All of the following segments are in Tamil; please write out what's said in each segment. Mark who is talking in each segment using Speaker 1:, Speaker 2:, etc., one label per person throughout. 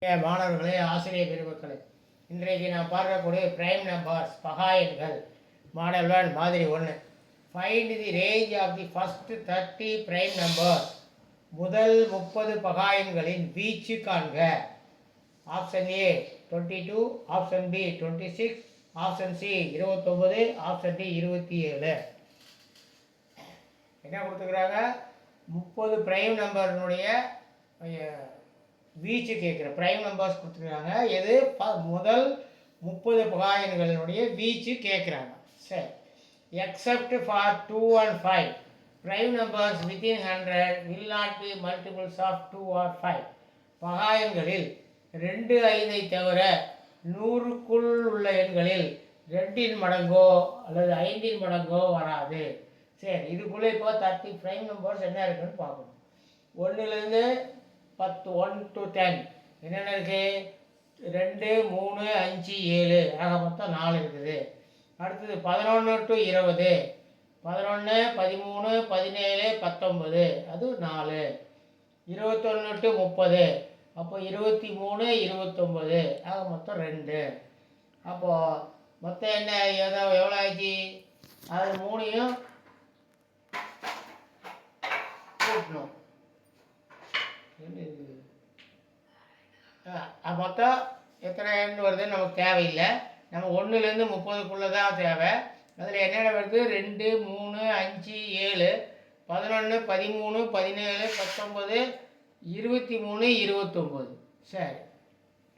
Speaker 1: மாணவர்களே, ஆசிரியர் பெருமக்களே, இன்றைக்கு நான் பார்க்கக்கூடிய பிரைம் நம்பர்ஸ் பகா எண்கள் மாடல் 1 மாதிரி 1. Find the range of the first 30 prime numbers. முதல் 30 பகா எண்களின் வீச்சு காண்க. Option A 22, option B 26, option C 29, option D 27. என்ன கொடுத்துக்கிறாங்க? 30 பிரைம் நம்பர்னுடைய வீச்சு கேட்குற பிரைம் நம்பர்ஸ் கொடுத்துருக்காங்க. எது முதல் 30 பகா எண்களினுடைய வீச்சு கேட்குறாங்க. சரி, accept for 2 and 5 prime numbers within 100 will not be multiples of 2 or 5. பகா எண்களில் 2, 5ஐ தவிர 100க்குள் உள்ள எண்களில் 2இன் மடங்கோ அல்லது 5இன் மடங்கோ வராது. சரி, இதுக்குள்ளே இப்போ 30 பிரைம் நம்பர்ஸ் என்ன இருக்குன்னு பார்க்கணும். 1லேருந்து 10, 1 to 10 என்னென்ன இருக்குது? 2, 3, 5, 7 ஆக மொத்தம் 4 இருக்குது. அடுத்தது 11 to 20, 11, 13, 17, 19 அது 4. 21 to 30 அப்போ 23, 29 ஆக மொத்தம் 2. அப்போது மொத்தம் என்ன எவ்வளோ ஆச்சு? அது 3ஐயும் கூட்டணும். மொத்தம் எத்தனை எண் வருதுன்னு நமக்கு தேவையில்லை. நம்ம 1லேருந்து 30க்குள்ளே தான் தேவை. அதில் என்னென்ன வருது? 2, 3, 5, 7, 11, 13, 17, 19, 23, 29. சரி,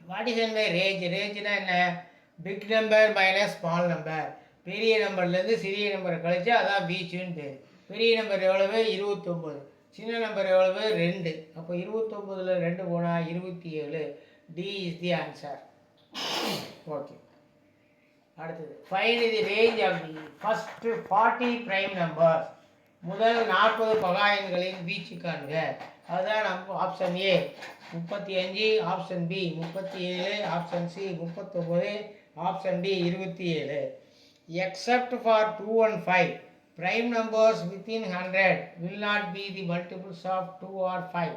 Speaker 1: வாட் இஸ் என்ன ரேஞ்ச்? ரேஞ்சுனா என்ன? Big number minus small number. பெரிய நம்பர்லேருந்து சிறிய நம்பர் கழிச்சு அதான் வீச்சுன்னு பேர். பெரிய நம்பர் எவ்வளவு? 29. சின்ன நம்பர் எவ்வளவு? 2. அப்போ 29ல் 2 போனால் 27. D is the answer. Okay, அடுத்தது find the range of the first 40 prime numbers. முதல் 40 பகா எண்களின் வீச்சு காண்க. அதுதான் நம்ம option A 35, option B 37, option C 39, option D 27. Except for 2 and 5 prime numbers within 100 will not be the multiples of 2 or 5.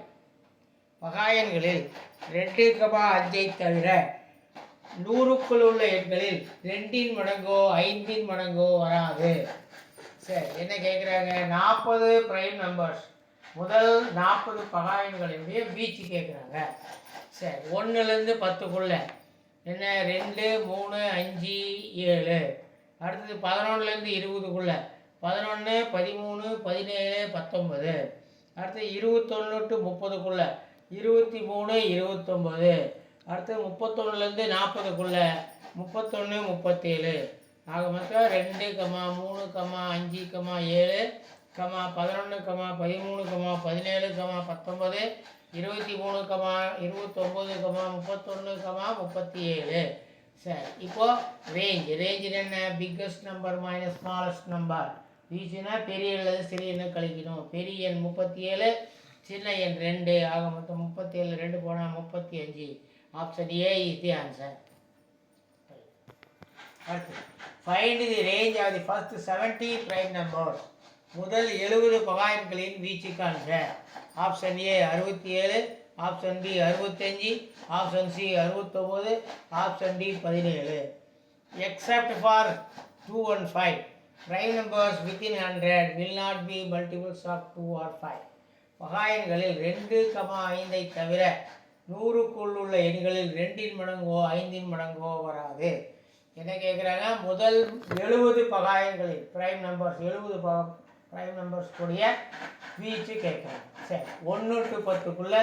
Speaker 1: பகா எண்களில் 2, 5ஐ தவிர 100க்குள் உள்ள எண்களில் 2இன் மடங்கோ 5இன் மடங்கோ வராது. சரி, என்ன கேட்குறாங்க? 40 பிரைம் நம்பர்ஸ், முதல் 40 பகா எண்களினுடைய வீச்சு கேட்குறாங்க. சரி, 1லேருந்து 10க்குள்ள என்ன? 2, 3, 5, 7. அடுத்தது 11லேருந்து 20க்குள்ள 11, 13, 17, 19. அடுத்து 21 to 30க்குள்ள 23, 29. அடுத்து 31லேருந்து 40க்குள்ள 31, 37. ஆக மொத்தம் 2, 3, 5, 7, 11, 13, 17, 19, 23, 29, 31, 37. சரி, இப்போ ரேஞ்ச் என்ன? Biggest number minus smallest number. வீச்சுனா பெரிய அல்லது சிறிய எண்ணை கழிக்கணும். பெரிய எண் 37, சின்ன எண் 2 ஆக மொத்தம் 37, 2 போனால் 35. Option A is the answer. அடுத்து find the range of the first 70 prime numbers. முதல் 70 பகா எண்களின் வீச்சு காண்க. Option A 67, option B 65, option C 69, option D 17. Except for 2 and 5 prime numbers within 100 will not be multiples of 2 or 5. பகா எண்களில் 2, 5ஐ தவிர 100க்குள் உள்ள எண்களில் 2இன் மடங்கோ 5இன் மடங்கோ வராது. என்ன கேட்குறாங்க? முதல் 70 பகா எண்களில் பிரைம் நம்பர்ஸ் 70 பிரைம் நம்பர்ஸ் கூடிய வீச்சு கேட்குறாங்க. சரி, 1 to 10க்குள்ள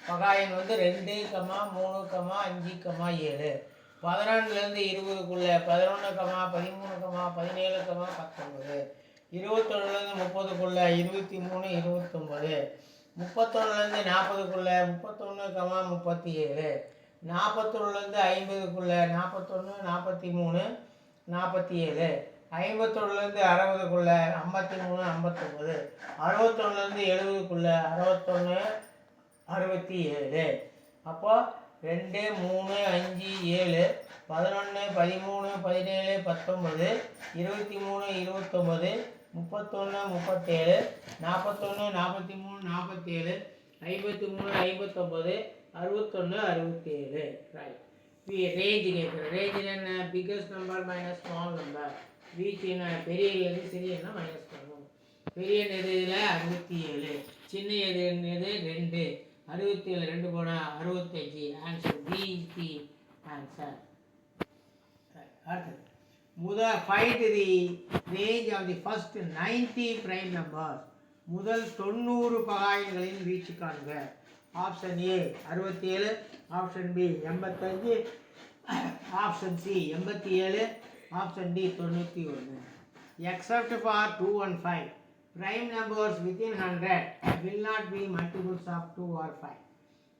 Speaker 1: பகா எண் வந்து 2, 3, 5, 7. 11லேருந்து 20க்குள்ள 11, 13, 17, 19. 21லேருந்து 30க்குள்ள 23, 29. 31லேருந்து 40க்குள்ள 31, 37. 41லேருந்து 50க்குள்ள 41, 43, 47. 51லேருந்து 60க்குள்ள 53, 59. 61லேருந்து 70க்குள்ள 61, 67. அப்போ 2, 3, 5, 7, 11, 13, 17, 19, 23, 29, 31, 37, 41, 43, 47, 53, 59, 61 67. ரைட். ரேஞ்சு கேட்குறேன். ரேஞ்சு என்ன? Biggest number minus small number. வீச்சுன்னா பெரியலேருந்து சிறியன்னா மைனஸ் பண்ணணும். பெரிய எது இதில் 67, சின்ன எது 2, 67 2 போனால் 65. Answer B is the answer. அடுத்தது find the range of the first 90 prime numbers. முதல் 90 பகாயன்களின் வீச்சு காண்க. Option A 67, option B 85, option C 87, option D 91. Except for 2 and 5, prime numbers within 100 will not be multiples of 2 or 5.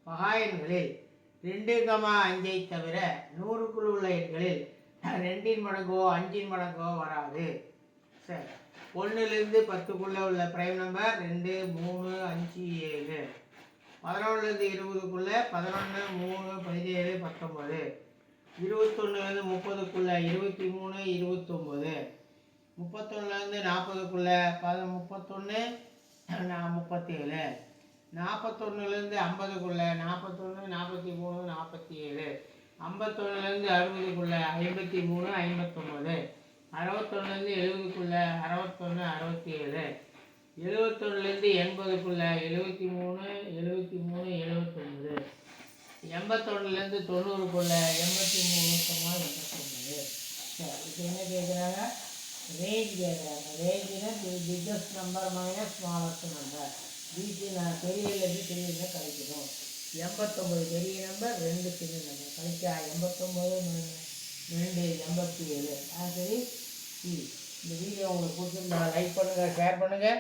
Speaker 1: பகாயன்களில் 2, 5 தவிர 100க்குள் உள்ள எண்களில் 2 மடங்கோ 5 மடங்கோ வராது. சரி, 1லேருந்து 10க்குள்ளே உள்ள பிரைம் நம்பர் 2, 3, 5, 7. 11லேருந்து 20க்குள்ளே 11, 3, 17, 19. 21லேருந்து 30க்குள்ளே 23, 29. 31லேருந்து 40க்குள்ளே 31, 37. 41லேருந்து 50க்குள்ளே 41, 43, 47. 51லேருந்து 60க்குள்ளே 53, 59. 61லேருந்து 70க்குள்ளே 61, 67. 71லேருந்து 80க்குள்ளே 73, 73, 79. 81லேருந்து 90க்குள்ளே 83, 89. சரி, இப்போ என்ன கேட்குறாங்க? ரேஞ்ச் கேட்குறாங்க. ரேஞ்சுனா biggest number minus smallest number. வீச்சு நான் பெரியலேருந்து சிறியதை கழிக்கணும். 89 பெரிய நம்பர், 2 சின்ன நம்பர். கழிச்சா 89 2 87. ஆன்சரி சி. இந்த வீடியோ உங்களுக்கு பிடிச்சிருந்தா லைக் பண்ணுங்கள், ஷேர் பண்ணுங்கள்,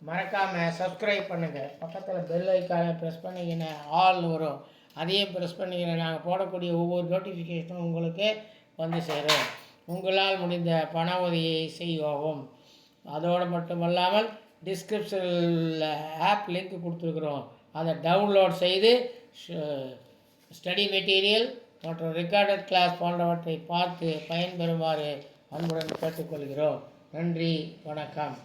Speaker 1: மறக்காமல் சப்ஸ்கிரைப் பண்ணுங்கள். பக்கத்தில் பெல் ஐக்கானை ப்ரெஸ் பண்ணிக்கின ஆல் வரும், அதையும் ப்ரெஸ் பண்ணிக்கின நாங்கள் போடக்கூடிய ஒவ்வொரு நோட்டிஃபிகேஷனும் உங்களுக்கு வந்து சேரும். உங்களால் முடிந்த பண உதவியை செய்வோம். அதோடு மட்டுமல்லாமல் டிஸ்கிரிப்ஷனில் ஆப் லிங்க் கொடுத்துருக்குறோம். அதை டவுன்லோட் செய்து ஸ்டடி மெட்டீரியல் மற்றும் ரெக்கார்டட் கிளாஸ் போன்றவற்றை பார்த்து பயன்பெறுமாறு அன்புடன் கேட்டுக்கொள்கிறோம். நன்றி, வணக்கம்.